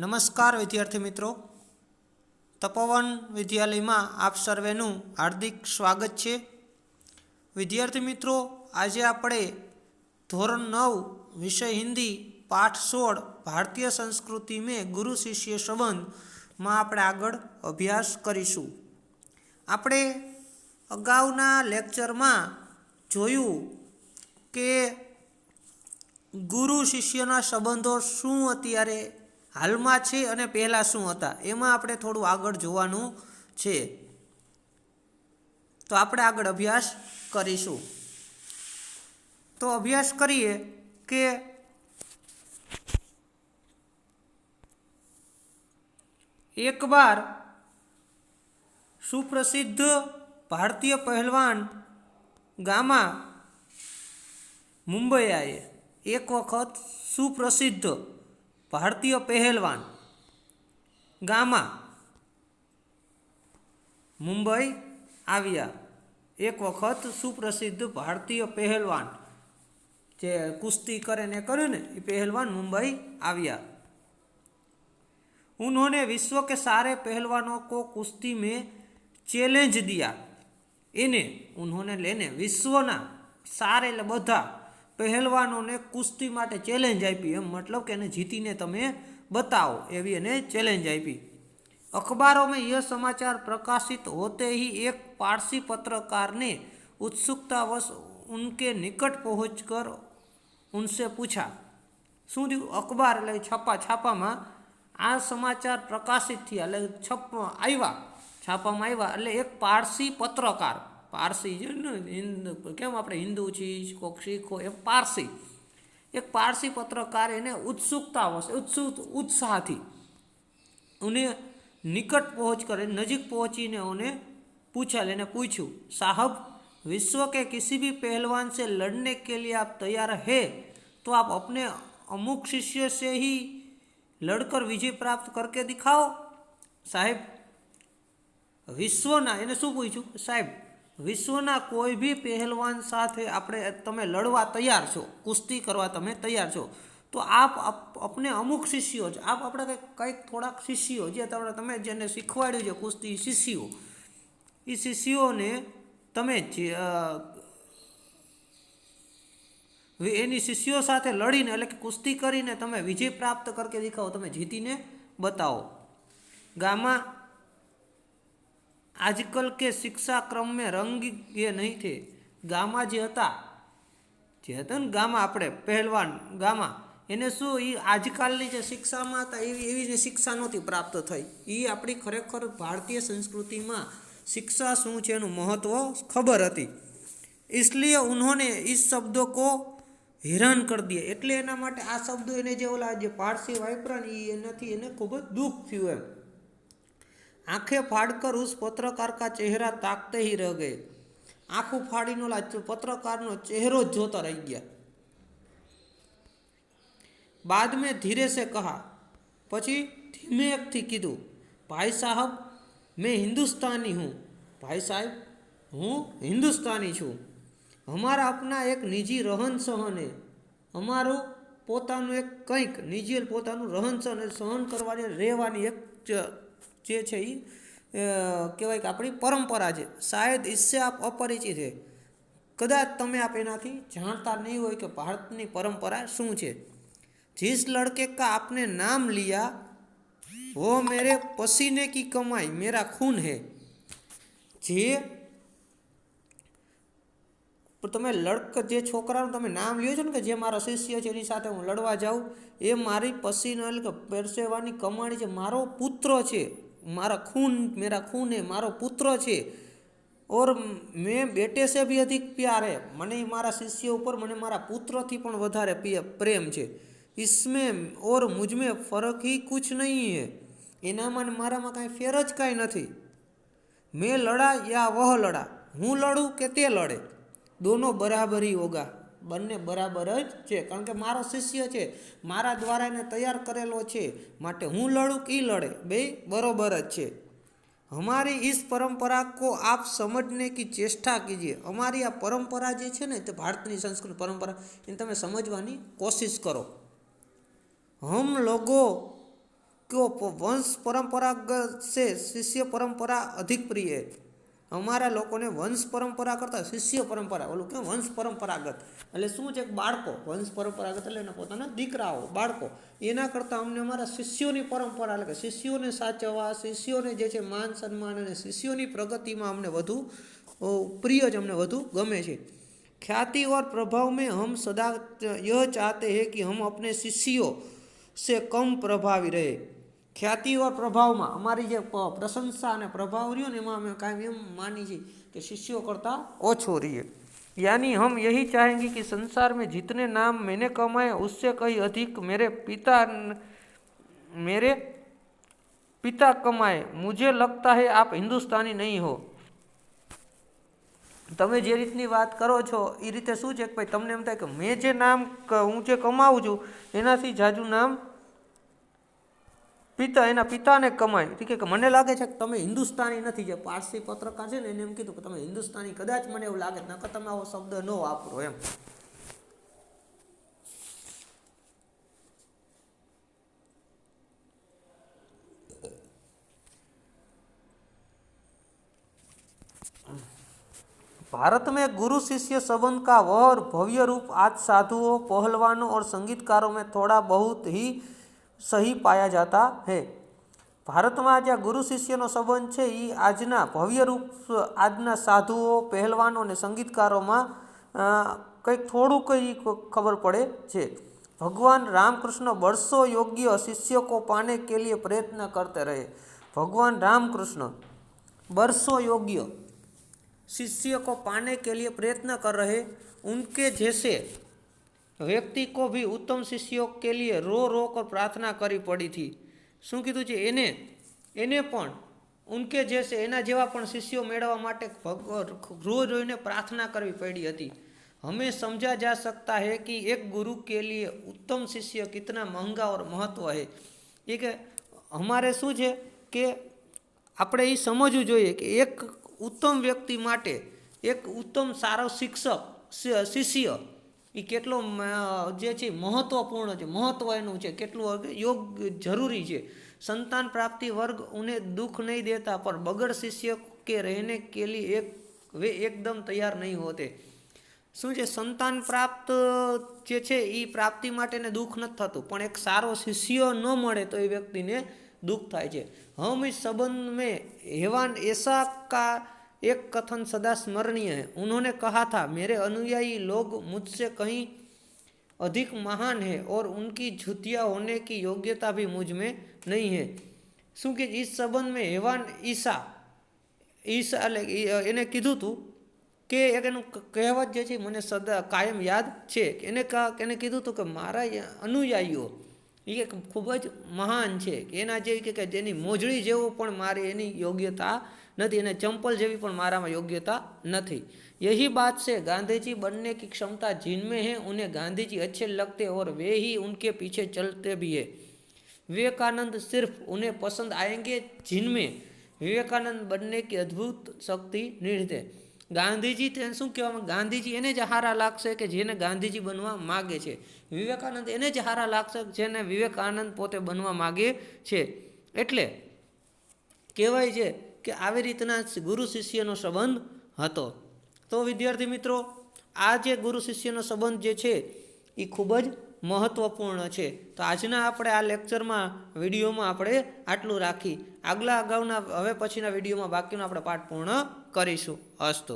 નમસ્કાર વિદ્યાર્થી મિત્રો, તપોવન વિદ્યાલયમાં આપ સર્વેનું હાર્દિક સ્વાગત છે। વિદ્યાર્થી મિત્રો, આજે આપણે ધોરણ 9 વિષય હિન્દી પાઠ 16 ભારતીય સંસ્કૃતિ में ગુરુ શિષ્ય સંબંધમાં આપણે આગળ અભ્યાસ કરીશું। આપણે અગાઉના લેક્ચરમાં જોયું કે ગુરુ શિષ્યના સંબંધો શું અત્યારે હાલમાં છે અને પહેલાં શું હતા, એમાં આપણે થોડું આગળ જોવાનું છે। તો આપણે આગળ અભ્યાસ કરીશું। તો અભ્યાસ કરીએ કે एक बार सुप्रसिद्ध भारतीय पहलवान गामा मुंबई आए। एक वक्त सुप्रसिद्ध भारतीय पहलवान गामा मुंबई आव्या। एक वक्त सुप्रसिद्ध भारतीय पहलवान जे कुश्ती करे ने करे ने पहलवान मुंबई आव्या। उन्होंने विश्व के सारे पहलवानों को कुश्ती में चैलेंज दिया। इन्हें उन्होंने लेने विश्वना सारे बधा पहलवानों ने कुश्ती माटे चैलेंज आपी। एम मतलब कि एने जीतीने तमे बताओ एवी एने चैलेंज आपी। अखबारों में यह समाचार प्रकाशित होते ही एक पारसी पत्रकार ने उत्सुकतावश उनके निकट पहुंचकर उनसे पूछा। शू थयुं? अखबार एटले छापा में आ समाचार प्रकाशित थया एटले छापामां आव्या एटले एक पारसी पत्रकार, पारसी जो हिंदू केम आपणे हिंदू छी कोक शीखो एम पारसी, एक पारसी पत्रकार एने उत्सुकतावश उत्साह थी उन्हें निकट पहुँच कर नजीक पहुँचीने उन्हें पूछ्यू, साहब विश्व के किसी भी पहलवान से लड़ने के लिए आप तैयार है तो आप अपने अमुक शिष्य से ही लड़कर विजय प्राप्त करके दिखाओ। साहेब विश्वना एने शू पूछ्यू, साहेब विश्वना कोई भी पहलवान साथे आपणे तमे लड़वा तैयार छो, कुश्ती करवा तमे तैयार छो, तो आप अपने अमुक शिष्यो आप अपने कंईक थोड़ा शिष्यो जे तमे जेने शीखवाड्युं छे कुश्ती शिष्यो ए शिष्योने तमे एनी शिष्यो साथे लड़ीने एटले कि कुश्ती करीने तमे विजय प्राप्त करके दिखाओ, तमे जीतीने बताओ। गामा आजकल के शिक्षा क्रम में रंग ये नहीं थे। गामा जे हता ने गामा आपणे पहलवान गामा एने शू ई आजकालनी जे शिक्षामां हता एवी शिक्षा नहोती प्राप्त थई। ई आपणी खरेखर भारतीय संस्कृति में शिक्षा शू छे एनुं महत्व खबर हती, इसलिए उन्होंने इस शब्दों को हैरान कर दिया। एटले एना माटे आ शब्दों एने जे ओला जे पारसी वापरा ने एनाथी एने खूब ज दुख थयुं। एम आंखें फाड़कर उस पत्रकार का चेहरा ताकते ही रह गए। आंखों फाड़ीने ओला पत्रकारनो चेहरो जोता रही गया। बाद में धीरे से कहा, पछी धीमे थी कीधुं, भाई साहब मैं हिंदुस्तानी हूँ। भाई साहब हूँ हिंदुस्तानी छूँ। हमारा अपना एक निजी रहन सहन है। अमारू पोतानुं एक कंईक निजी पोतानुं रहन सहन करवानी रहेवानी एक जे छे ई कहेवाय कि आपणी परंपरा है। शायद इससे आप अपरिचित है, कदाच तमे आप एनाथी जाणता नहीं हो कि भारतनी परंपरा शुं छे। जिस लड़के का आपने नाम लिया वो मेरे पसीने की कमाई मेरा खून है। जे तमे लड़क जे छोकरानुं तमे नाम ल्यो छो ने कि जे मारो शिष्य छे एनी साथे हूँ लड़वा जाऊँ, ए मारी पसीना एटले के परसेवानी कमाणी छे, मारो पुत्र छे, मारा खून मेरा खून है, मारो पुत्र छे और मैं बेटे से भी अधिक प्यार है। मने मारा शिष्य ऊपर मने मारा पुत्र थी पण वधारे प्रेम छे। इसमें और मुझमें फर्क ही कुछ नहीं है। एना में मारा में कांई फेर ज कांई नथी। मैं लड़ा या वह लड़ा, हूँ लड़ूँ के ते लड़े, दोनों बराबर ही होगा। बने बराबर ज छे, कारण के मारो शिष्य छे, मारा द्वारा एने तैयार करेलो छे, माटे हूँ लड़ूँ कि लड़े बे बरोबर ज छे। हमारी इस परंपरा को आप समझने की चेष्टा कीजिए। हमारी आ परंपरा जे छे ने, तो भारतनी संस्कृति परंपरा इन तमे समझवानी कोशिश करो। हम लोगों क्यों वंश परंपरागत से शिष्य परंपरा अधिक प्रिय है। અમારા લોકોને વંશ પરંપરા કરતાં શિષ્ય પરંપરા ઓલું કે વંશ પરંપરાગત એટલે શું છે, બાળકો વંશ પરંપરાગત એટલે એના પોતાના દીકરાઓ બાળકો એના કરતાં અમને અમારા શિષ્યોની પરંપરા એટલે કે શિષ્યોને સાચવવા, શિષ્યોને જે છે માન સન્માન અને શિષ્યોની પ્રગતિમાં અમને વધુ प्रिय अમને વધુ ગમે છે। ख्याति और प्रभाव में हम सदा यह चाहते हैं कि हम अपने शिष्यों से कम प्रभावी रहे। ख्याति और प्रभाव में अमारी जो प्रशंसा और प्रभाव रही ने अमे कायम एम मानी छे कि शिष्यों करता ओछो रहीए। यानी हम यही चाहेंगे कि संसार में जितने नाम मैंने कमाए उससे कहीं अधिक मेरे पिता कमाए। मुझे लगता है आप हिंदुस्तानी नहीं हो। તમે જે રીતની વાત કરો છો એ રીતે શું છે કે ભાઈ તમને એમ થાય કે મેં જે નામ હું જે કમાવું છું એનાથી જાજુ નામ એના પિતાને કમાય। ઠીક છે કે મને લાગે છે કે તમે હિન્દુસ્તાની નથી। જે પારસી પત્રકાર છે ને એને એમ કીધું કે તમે હિન્દુસ્તાની કદાચ મને એવું લાગે નકર તમે આવો શબ્દ ન વાપરો એમ। भारत में गुरु शिष्य संबंध का वह भव्य रूप आज साधुओं, पहलवानों और संगीतकारों में थोड़ा बहुत ही सही पाया जाता है। भारत में आज गुरु शिष्यનો संबंध है ये आजना भव्य रूप आजना साधुओं, पहलवानों और संगीतकारों में કંઈક થોડું કઈ ખબર પડે છે। भगवान रामकृष्ण वर्षों योग्य शिष्यों को पाने के लिए प्रयत्न करते रहे। भगवान रामकृष्ण वर्षों योग्य शिष्य को पाने के लिए प्रयत्न कर रहे। उनके जैसे व्यक्ति को भी उत्तम शिष्यों के लिए रो रो कर प्रार्थना करनी पड़ी थी। शू कीधुं छे एने पण उनके जैसे एना जेवा पण शिष्यों मेळववा माटे रोज रोईने प्रार्थना करवी पड़ी हती। हमें समझा जा सकता है कि एक गुरु के लिए उत्तम शिष्य कितना महंगा और महत्व है। ये कि हमारे शू छे कि आपणे ए समझवुं जोईए कि एक उत्तम व्यक्ति माटे एक उत्तम सारो शिक्षक शिष्य એ કેટલો જે છે મહત્વપૂર્ણ છે, महत्व એનું છે કેટલું યોગ્ય जरूरी છે। संतान प्राप्ति वर्ग उन्हें दुख नहीं देता पर बगड़ शिष्य के रहने के लिए वे एकदम तैयार नहीं होते। શું છે સંતાન પ્રાપ્ત જે છે એ પ્રાપ્તિ માટેને દુઃખ નથી થતું પણ એક સારો શિષ્ય ન મળે તો એ વ્યક્તિને दुख થાય છે। हम इस संबंध में हेवान ऐसा का एक कथन सदा स्मरणीय है। उन्होंने कहा था मेरे अनुयायी लोग मुझसे कहीं अधिक महान है और उनकी झुतिया होने की योग्यता भी मुझ में नहीं है। शू कि इस संबंध में हेवान ईसा एने कीधुं हतुं કે એક એનું કહેવત જે છે મને સદા કાયમ યાદ છે। એને કીધું હતું કે મારા અનુયાયીઓ એ ખૂબ જ મહાન છે કે એના જેવી કે જેની મોજડી જેવું પણ મારી એની યોગ્યતા નથી, એને ચંપલ જેવી પણ મારામાં યોગ્યતા નથી। यही बात से गांधी जी बनने की क्षमता जिनमें है उन्हें गांधी जी अच्छे लगते और वे ही उनके पीछे चलते भी है। विवेकानंद सिर्फ उन्हें पसंद आएंगे जिनमें विवेकानंद बनने की अद्भुत शक्ति निहित है। गांधीजी शू कहेवाय गांधीजी एने ज हारा लागशे के जेने गांधीजी बनवा मागे छे। विवेकानंद एने ज हारा लागशे जेने विवेकानंद पोते बनवा मागे छे। एटले कहेवाय छे के आवी रीतना गुरु शिष्यनो संबंध हतो। तो विद्यार्थी मित्रों आ जे गुरु शिष्यनो संबंध जे छे ए खूब ज महत्वपूर्ण है। तो आजना आपणे आ लेक्चर में विडियो में आपणे आटलू राखी। आगला अगाउना हवे पछीना विडियो में बाकीनो आपणे पाठ पूर्ण करीशुं। अस्तु।